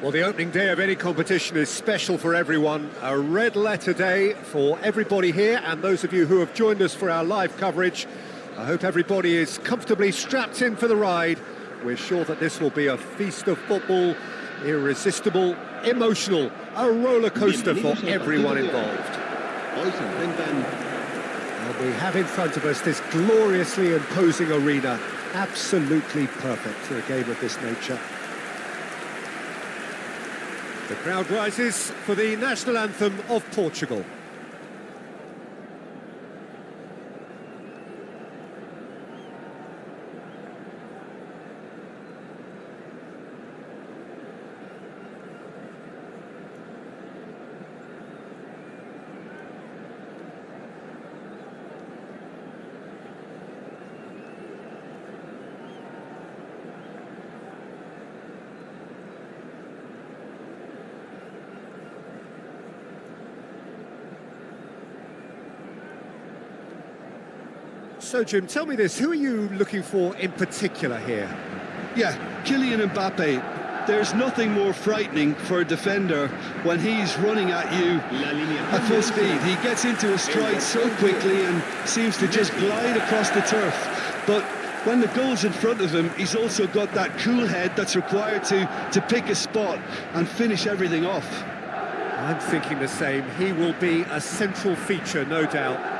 Well, the opening day of any competition is special for everyone. A red letter day for everybody here and those of you who have joined us for our live coverage. I hope everybody is comfortably strapped in for the ride. We're sure that this will be a feast of football, irresistible, emotional, a roller coaster for everyone involved. And we have in front of us this gloriously imposing arena, absolutely perfect for a game of this nature. The crowd rises for the national anthem of Portugal. So, Jim, tell me this, who are you looking for in particular here? Yeah, Kylian Mbappe. There's nothing more frightening for a defender when he's running at you at full speed. He gets into a stride so quickly and seems to just glide across the turf. But when the goal's in front of him, he's also got that cool head that's required to pick a spot and finish everything off. I'm thinking the same. He will be a central feature, no doubt.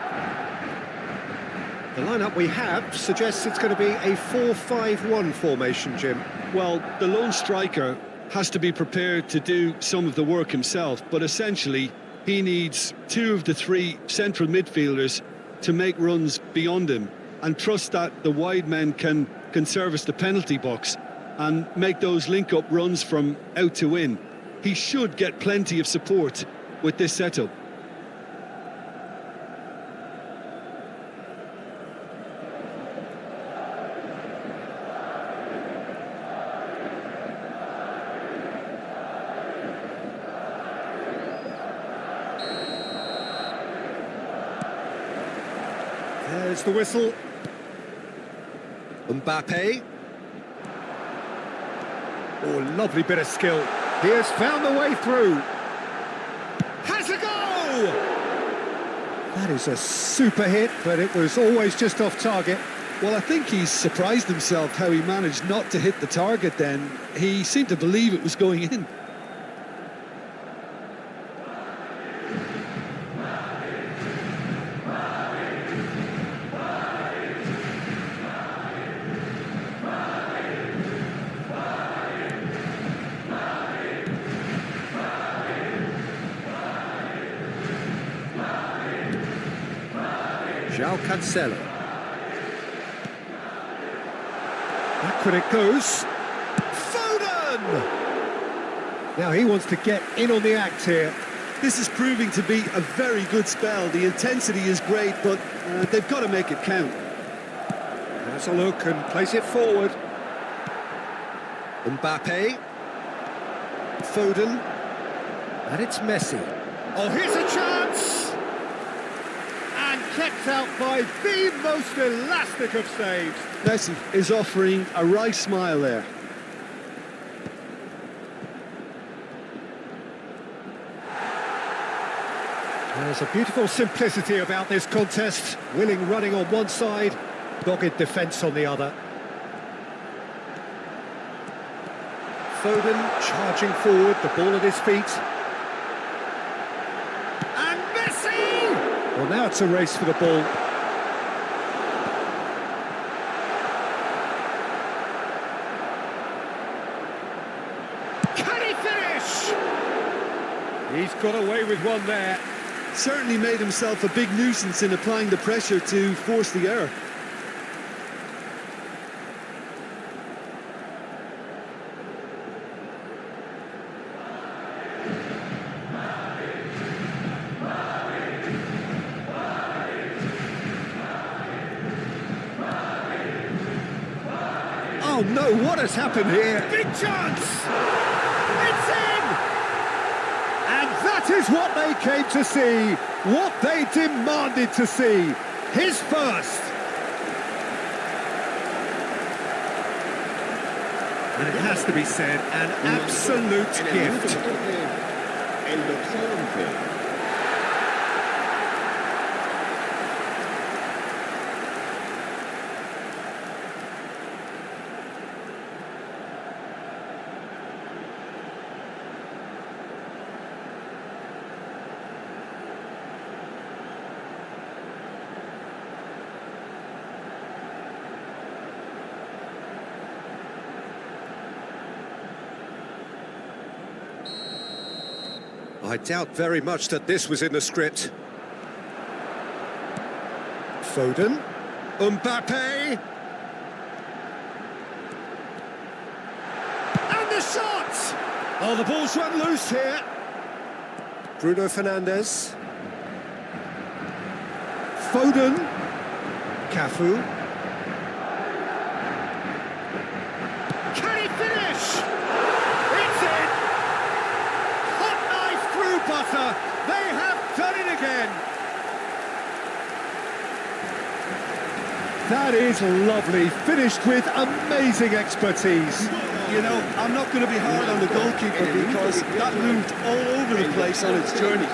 The lineup we have suggests it's going to be a 4-5-1 formation, Jim. Well, the lone striker has to be prepared to do some of the work himself, but essentially he needs two of the three central midfielders to make runs beyond him and trust that the wide men can service the penalty box and make those link-up runs from out to in. He should get plenty of support with this setup. There's the whistle. Mbappe. Oh, lovely bit of skill. He has found the way through. Has a goal! That is a super hit, but it was always just off target. Well, I think he's surprised himself how he managed not to hit the target then. He seemed to believe it was going in. Cancelo. Back when it goes. Foden! Now he wants to get in on the act here. This is proving to be a very good spell. The intensity is great, but they've got to make it count. Has a look and plays it forward. Mbappe. Foden. And it's Messi. Oh, here's a chance! Kept out by the most elastic of saves. Messi is offering a wry smile there. There's a beautiful simplicity about this contest. Willing running on one side, dogged defence on the other. Foden charging forward, the ball at his feet. Well, now it's a race for the ball. Can he finish? He's got away with one there. Certainly made himself a big nuisance in applying the pressure to force the error. Oh no, what has happened here? Big chance! It's in! And that is what they came to see, what they demanded to see. His first. And it has to be said, an absolute gift. El dorsal 11. I doubt very much that this was in the script. Foden. Mbappe. And the shot! Oh, the ball's run loose here. Bruno Fernandes. Foden. Cafu. Can he finish? It's in! Hot knife through butter. They have done it again. That is lovely, finished with amazing expertise. You know, I'm not going to be hard on the goalkeeper because that moved all over the place on its journey.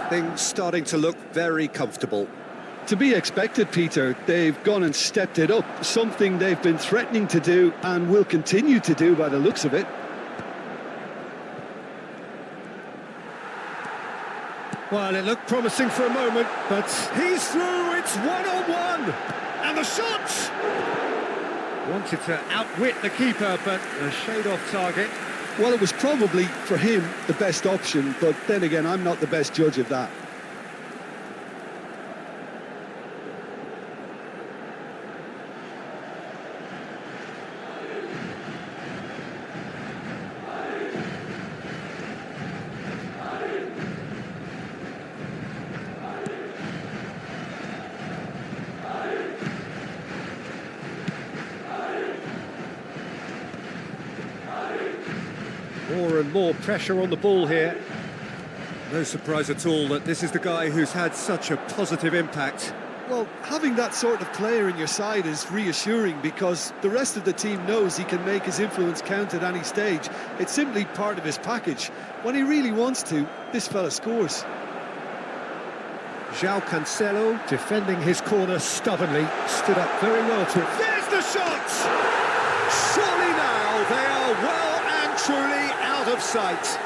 Things starting to look very comfortable. To be expected, Peter. They've gone and stepped it up, something they've been threatening to do and will continue to do by the looks of it. Well, it looked promising for a moment, but he's through, it's one-on-one! And the shot! Wanted to outwit the keeper, but a shade off target. Well, it was probably, for him, the best option, but then again, I'm not the best judge of that. More and more pressure on the ball here. No surprise at all that this is the guy who's had such a positive impact. Well, having that sort of player in your side is reassuring because the rest of the team knows he can make his influence count at any stage. It's simply part of his package. When he really wants to, this fella scores. João Cancelo defending his corner stubbornly, stood up very well to it. There's the shot! Surely now they are well and truly out of sight.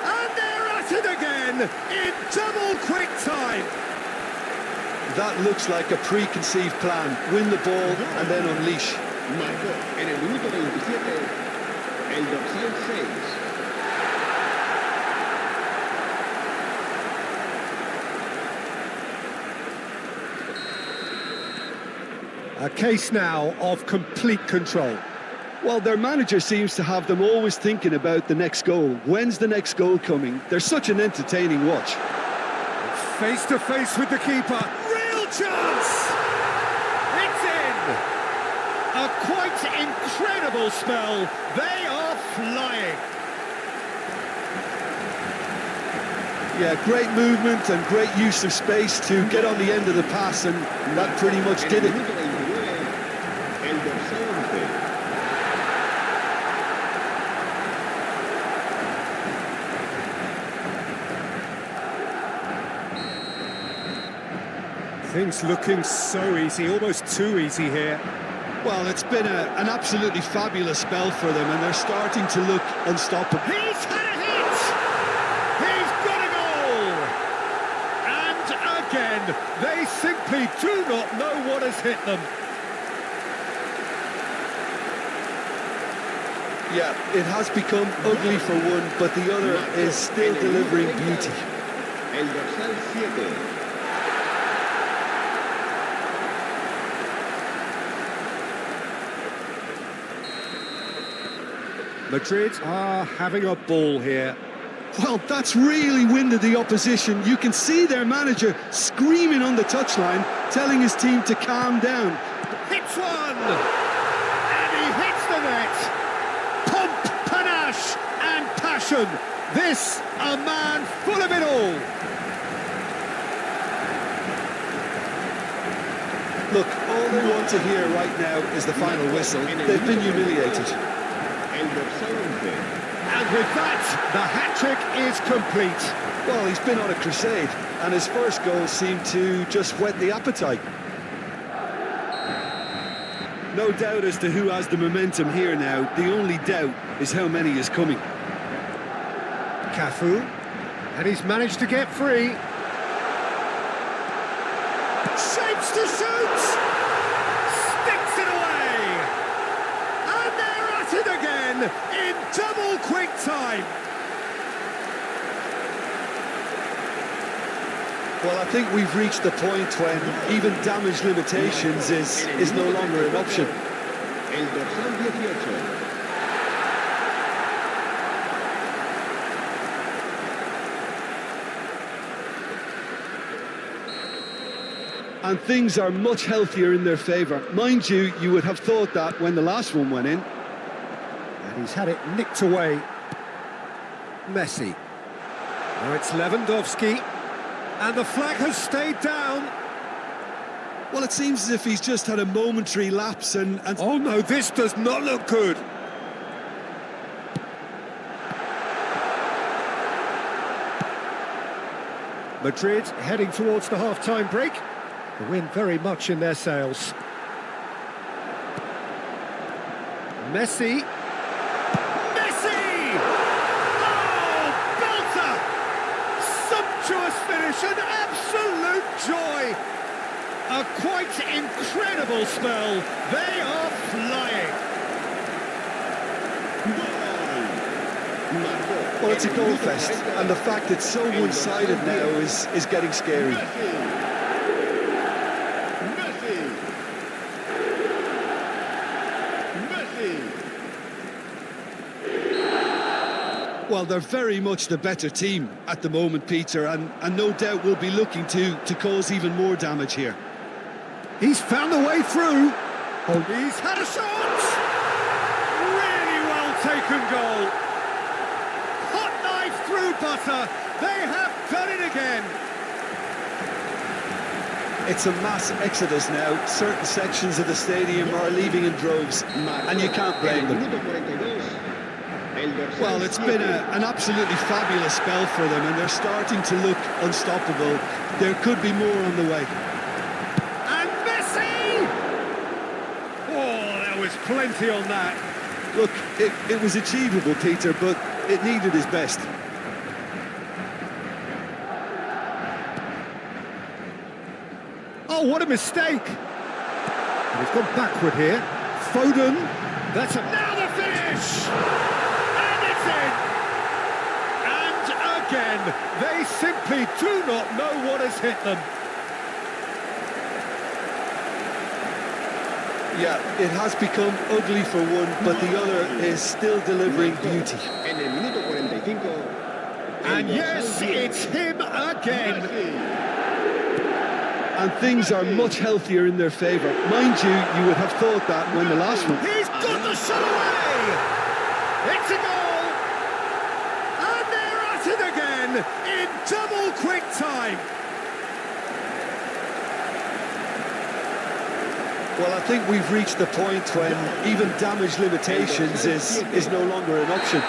And they're at it again in double quick time. That looks like a preconceived plan. Win the ball and then unleash. Marcó en el minuto 27 el dorsal 6. A case now of complete control. Well, their manager seems to have them always thinking about the next goal. When's the next goal coming? They're such an entertaining watch. Face to face with the keeper. Real chance! It's in! A quite incredible spell. They are flying. Yeah, great movement and great use of space to get on the end of the pass, and that pretty much did it. El dorsal 11. Things looking so easy, almost too easy here. Well, it's been an absolutely fabulous spell for them, and they're starting to look unstoppable. He's had a hit! He's got a goal! And again, they simply do not know what has hit them. Yeah, it has become ugly for one, but the other is still delivering beauty. El dorsal 7. Madrid are having a ball here. Well, that's really winded the opposition. You can see their manager screaming on the touchline, telling his team to calm down. Hits one! And he hits the net! Pomp, panache and passion. This, a man full of it all. Look, all they want to hear right now is the final whistle. They've been humiliated. And with that, the hat-trick is complete. Well, he's been on a crusade, and his first goal seemed to just whet the appetite. No doubt as to who has the momentum here now. The only doubt is how many is coming. Cafu, and he's managed to get free. Shapes to shoot! Sticks it away! And they're at it again in double quick time. Well, I think we've reached the point when even damage limitations is no longer an option. El dorsal 18. And things are much healthier in their favour. Mind you, you would have thought that when the last one went in. And he's had it nicked away. Messi. Now it's Lewandowski. And the flag has stayed down. Well, it seems as if he's just had a momentary lapse and... Oh no, this does not look good. Madrid heading towards the half-time break. The wind very much in their sails. Messi. Messi! Oh, belter! Sumptuous finish, an absolute joy. A quite incredible spell. They are flying. Well, it's a goal fest, and the fact it's so one-sided now is getting scary. Well, they're very much the better team at the moment, Peter, and no doubt will be looking to cause even more damage here. He's found a way through. Oh, he's had a shot! Really well taken goal. Hot knife through butter. They have done it again. It's a mass exodus now. Certain sections of the stadium are leaving in droves, and you can't blame them. Well, it's been an absolutely fabulous spell for them, and they're starting to look unstoppable. There could be more on the way. And Messi! Oh, there was plenty on that. Look, it was achievable, Peter, but it needed his best. Oh, what a mistake! And he's gone backward here. Foden, that's a... Now the finish! And it's in! And again, they simply do not know what has hit them. Yeah, it has become ugly for one, but the other is still delivering beauty. And yes, it's him again. And things are much healthier in their favour. Mind you, you would have thought that when the last one... He's got the shot away! It's a goal! And they're at it again in double quick time. Well, I think we've reached the point when even damage limitations is no longer an option.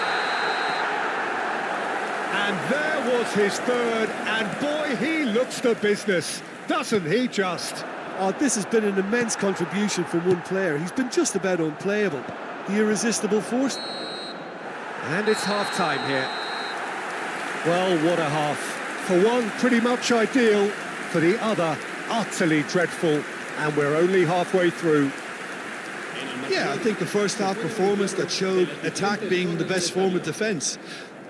And there was his third, and boy, he looks the business. Doesn't he just? Oh, this has been an immense contribution from one player. He's been just about unplayable. The irresistible force. And it's half-time here. Well, what a half. For one, pretty much ideal. For the other, utterly dreadful. And we're only halfway through. Yeah, I think the first half performance that showed attack being the best form of defence.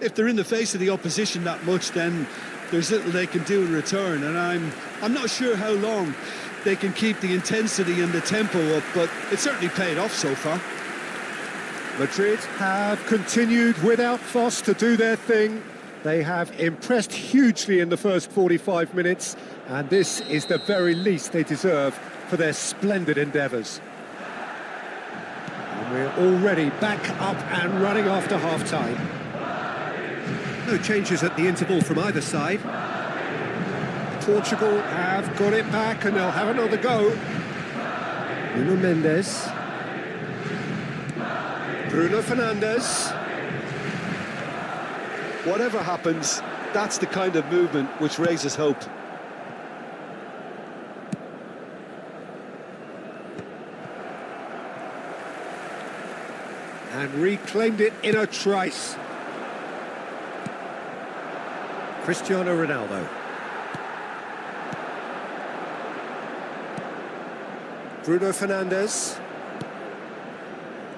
If they're in the face of the opposition that much, then there's little they can do in return, and I'm not sure how long they can keep the intensity and the tempo up, but it certainly paid off so far. Madrid have continued without fuss to do their thing. They have impressed hugely in the first 45 minutes, and this is the very least they deserve for their splendid endeavours. And we're already back up and running after half-time. No changes at the interval from either side. Portugal have got it back and they'll have another go. Bruno Mendes. Bruno Fernandes. Whatever happens, that's the kind of movement which raises hope. And reclaimed it in a trice. Cristiano Ronaldo. Bruno Fernandes.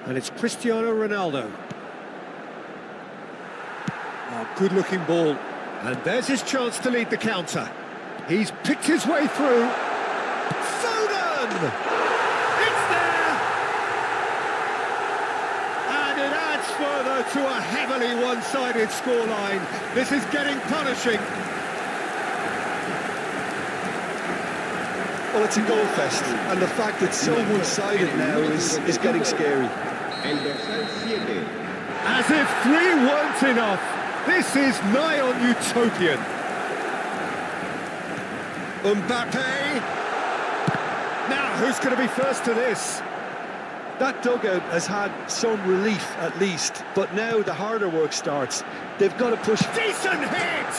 And it's Cristiano Ronaldo. Oh, good-looking ball. And there's his chance to lead the counter. He's picked his way through. Foden! It's there! And it adds further to a heavily one-sided scoreline. This is getting punishing. Well, it's a goal fest, and the fact it's so one-sided now is getting scary. El dorsal 7. As if 3 weren't enough. This is nigh on utopian. Mbappe. Now, who's going to be first to this? That dugout has had some relief, at least, but now the harder work starts. They've got to push. Decent hit!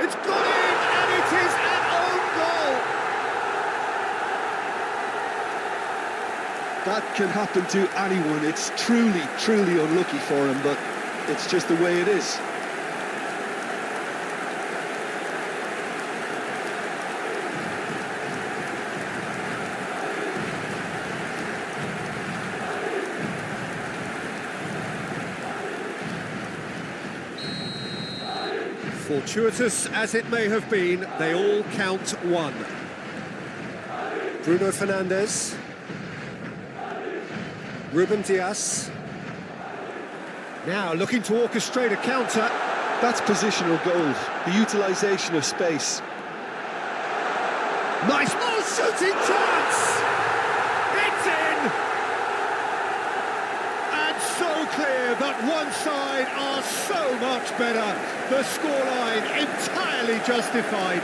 It's gone in, and it is an own goal. That can happen to anyone. It's truly, truly unlucky for him, but it's just the way it is. Fortuitous as it may have been, they all count one. Bruno Fernandes. Ruben Dias. Now looking to orchestrate a counter. That's positional gold, the utilisation of space. Nice ball, shooting chance! It's in! And so clear that one side are so much better. The scoreline entirely justified.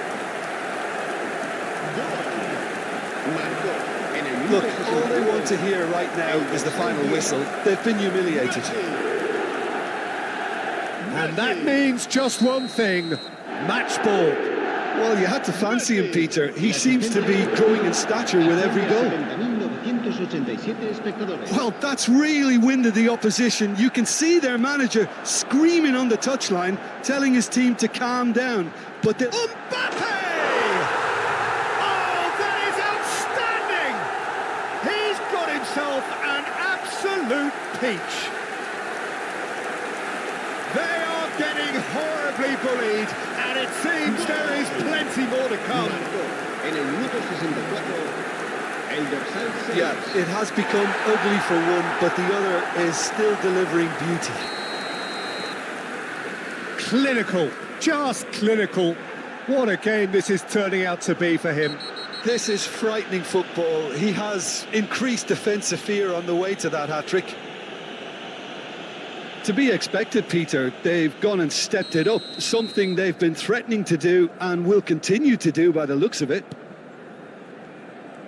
Look, all they want to hear right now is the final whistle. They've been humiliated. And that means just one thing, match ball. Well, you had to fancy him, Peter. He seems to be growing in stature with every goal. Well, that's really winded the opposition. You can see their manager screaming on the touchline, telling his team to calm down. But the... Mbappe! Oh, that is outstanding! He's got himself an absolute peach. They are getting horribly bullied, and it seems there is plenty more to come. En el minuto 64, el dorsal 6. Yeah, it has become ugly for one, but the other is still delivering beauty. Clinical, just clinical. What a game this is turning out to be for him. This is frightening football. He has increased defensive fear on the way to that hat-trick. To be expected, Peter. They've gone and stepped it up, something they've been threatening to do and will continue to do by the looks of it.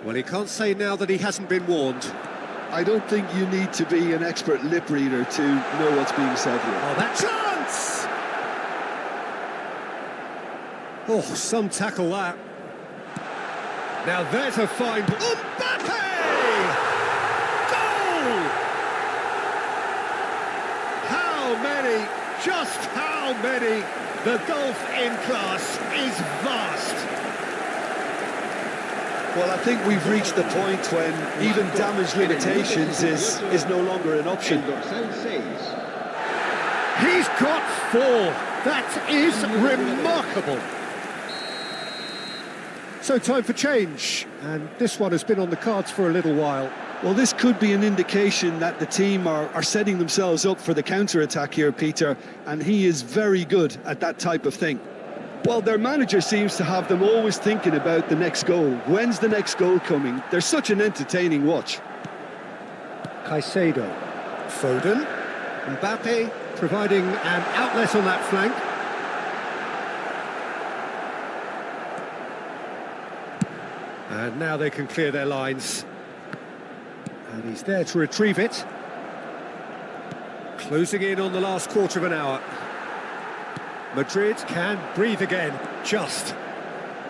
Well, he can't say now that he hasn't been warned. I don't think you need to be an expert lip reader to know what's being said here. Oh, that chance! Oh, some tackle that. Now there's a fine... Mbappe! Goal! How many? Just how many? The gulf in class is vast. Well, I think we've reached the point when even damage limitations is no longer an option. El dorsal 6. He's got 4. That is remarkable. So time for change, and this one has been on the cards for a little while. Well, this could be an indication that the team are setting themselves up for the counter-attack here, Peter, and he is very good at that type of thing. Well, their manager seems to have them always thinking about the next goal. When's the next goal coming? They're such an entertaining watch. Caicedo, Foden, Mbappe providing an outlet on that flank. And now they can clear their lines. And he's there to retrieve it. Closing in on the last quarter of an hour. Madrid can breathe again, just.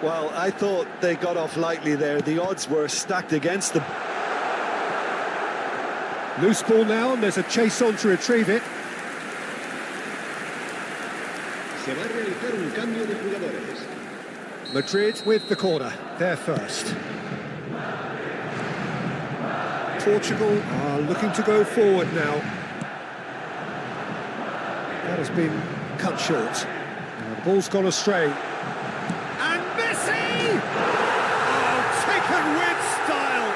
Well, I thought they got off lightly there. The odds were stacked against them. Loose ball now, and there's a chase on to retrieve it. Se va a realizar un cambio de jugadores. Madrid with the corner, they're first. Portugal are looking to go forward now. That has been cut short. The ball's gone astray. And Messi! Oh, taken with style!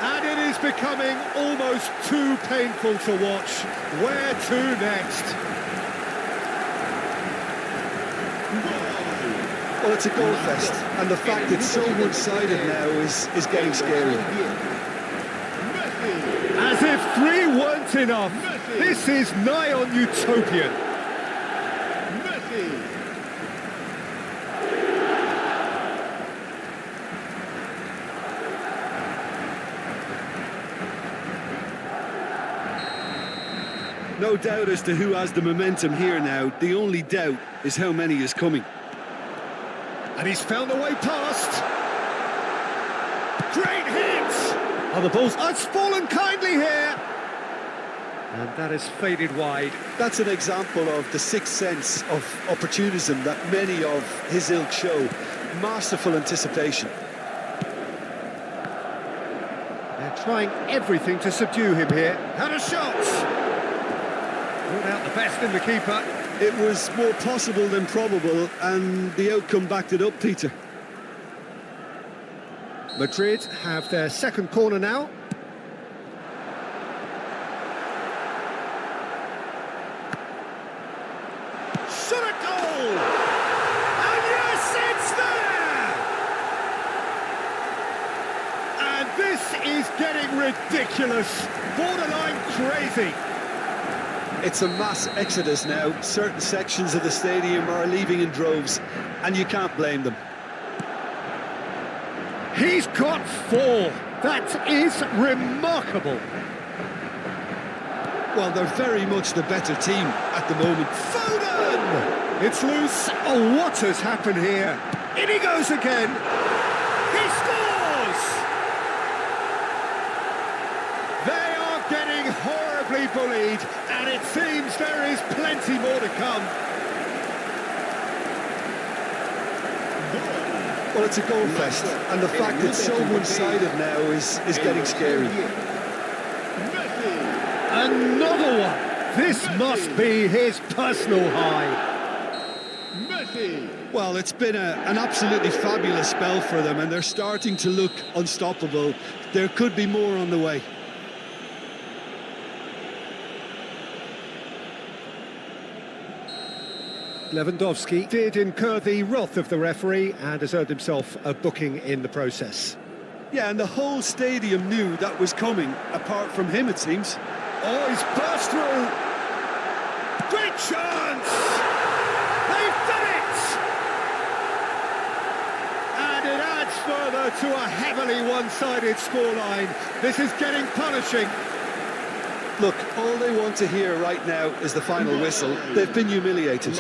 And it is becoming almost too painful to watch. Where to next? Well, it's a goal fest, and the fact it's so one-sided now is getting scary. As if 3 weren't enough. This is nigh on utopian. No doubt as to who has the momentum here now. The only doubt is how many is coming. And he's found a way past. Great hit! Oh, the ball's... Oh, it's fallen kindly here. And that has faded wide. That's an example of the sixth sense of opportunism that many of his ilk show. Masterful anticipation. They're trying everything to subdue him here. Had a shot! Brought out the best in the keeper. It was more possible than probable, and the outcome backed it up, Peter. Madrid have their second corner now. Shot a goal! And yes, it's there! And this is getting ridiculous, borderline crazy. It's a mass exodus now. Certain sections of the stadium are leaving in droves, and you can't blame them. He's got 4. That is remarkable. Well, they're very much the better team at the moment. Foden! It's loose. Oh, what has happened here? In he goes again. He scores! They are getting horribly bullied, and it seems there is plenty more to come. Well, it's a goal fest, and the fact it's so one-sided now is getting scary. Another one! This must be his personal high. Well, it's been an absolutely fabulous spell for them, and they're starting to look unstoppable. There could be more on the way. Lewandowski did incur the wrath of the referee and has earned himself a booking in the process. Yeah, and the whole stadium knew that was coming, apart from him, it seems. Oh, he's burst through! Great chance! They've done it! And it adds further to a heavily one-sided scoreline. This is getting punishing. Look, all they want to hear right now is the final whistle. They've been humiliated.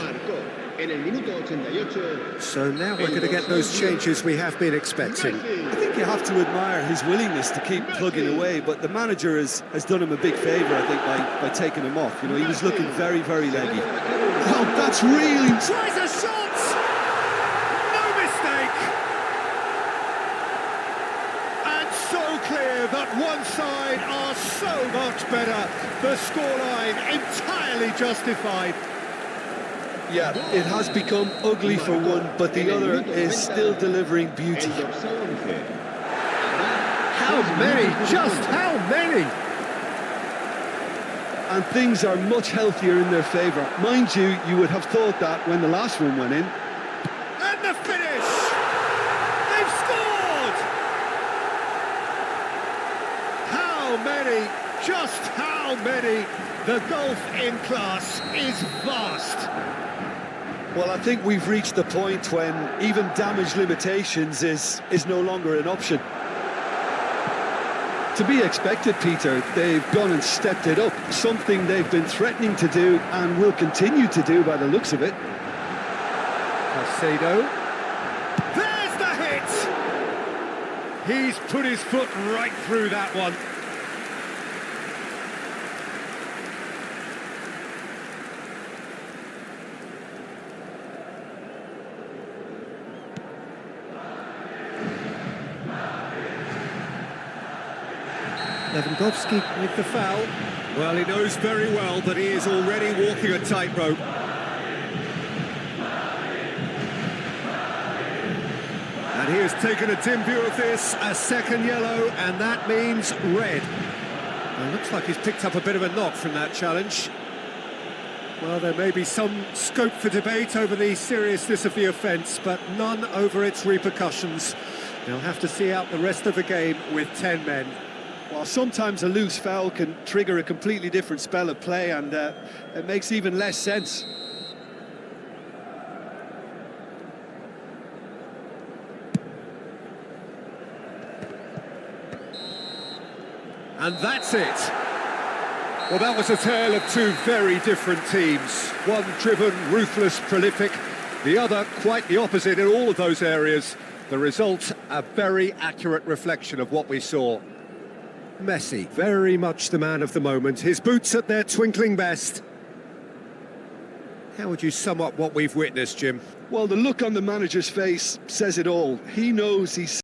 So now we're going to get those changes we have been expecting. I think you have to admire his willingness to keep plugging away, but the manager has done him a big favour, I think, by taking him off. You know, he was looking very, very leggy. Oh, that's really... Tries a shot! No mistake! And so clear that one side are so much better. The scoreline entirely justified. Yeah, it has become ugly for one, but the other is still delivering beauty. How many? Just how many? And things are much healthier in their favour. Mind you, you would have thought that when the last one went in. And the finish! They've scored! How many? Just how many? The gulf in class is vast. Well, I think we've reached the point when even damage limitations is no longer an option. To be expected, Peter. They've gone and stepped it up, something they've been threatening to do and will continue to do by the looks of it. Caicedo. There's the hit! He's put his foot right through that one. Lewandowski with the foul. Well, he knows very well that he is already walking a tightrope. And he has taken a dim view of this, a second yellow, and that means red. Well, looks like he's picked up a bit of a knock from that challenge. Well, there may be some scope for debate over the seriousness of the offence, but none over its repercussions. They'll have to see out the rest of the game with 10 men. Well, sometimes a loose foul can trigger a completely different spell of play, and it makes even less sense. And that's it. Well, that was a tale of two very different teams. One driven, ruthless, prolific. The other quite the opposite in all of those areas. The result, a very accurate reflection of what we saw. Messi, very much the man of the moment. His boots at their twinkling best. How would you sum up what we've witnessed, Jim? Well, the look on the manager's face says it all. He knows he's